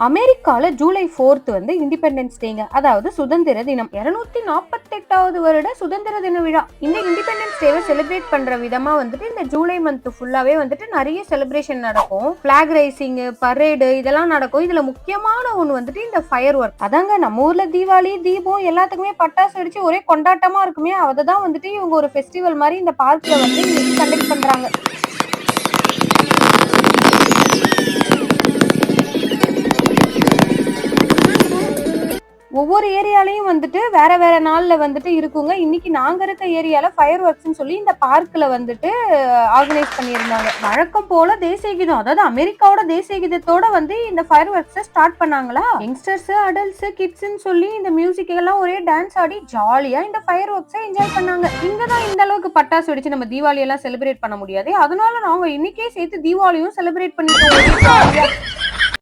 அமெரிக்கால ஜூலை 4th வந்து independence டேங்க. அதாவது சுதந்திர தினம். 248வது வருட சுதந்திர தின விழா. இந்த இண்டிபெண்டன்ஸ் டேவை செலிப்ரேட் பண்ற விதமா வந்துட்டு இந்த ஜூலை மந்த் ஃபுல்லாவே வந்துட்டு நிறைய செலிப்ரேஷன் நடக்கும். பிளாக் ரைசிங், பரேடு இதெல்லாம் நடக்கும். இதுல முக்கியமான ஒண்ணு வந்துட்டு இந்த ஃபயர் ஒர்க். அதாங்க நம்ம ஊர்ல தீபாவளி, தீபம் எல்லாத்துக்குமே பட்டாசு அடிச்சு ஒரே கொண்டாட்டமா இருக்குமே, அததான் வந்துட்டு இவங்க ஒரு ஃபெஸ்டிவல் மாதிரி இந்த பார்க்ல வந்து கண்டக்ட் பண்றாங்க. ஒவ்வொரு ஏரியாலையும் வந்துட்டு வேற வேற நாள்ல வந்துட்டு இருக்குங்க. இன்னைக்கு நாங்க இருக்க ஏரியால ஃபயர் ஒர்க்ஸ்ன்னு சொல்லி இந்த பார்க்ல வந்துட்டு ஆர்கனைஸ் பண்ணியிருந்தாங்க. வழக்கம் போல தேசிய கீதம், அதாவது அமெரிக்காவோட தேசிய கீதத்தோட வந்து இந்த ஃபயர் ஒர்க்ஸை ஸ்டார்ட் பண்ணாங்களா. யங்ஸ்டர்ஸ், அடல்ட்ஸ், கிட்ஸ்ன்னு சொல்லி இந்த மியூசிக் எல்லாம் ஒரே டான்ஸ் ஆடி ஜாலியா இந்த ஃபயர் ஒர்க்ஸை என்ஜாய் பண்ணாங்க. இங்கதான் இந்த அளவுக்கு பட்டாசு வெடிச்சு நம்ம தீபாவளி எல்லாம் செலிப்ரேட் பண்ண முடியாது. அதனால நாங்க இன்னைக்கே சேர்த்து தீபாவளியும் செலிப்ரேட் பண்ணிட்டோம்.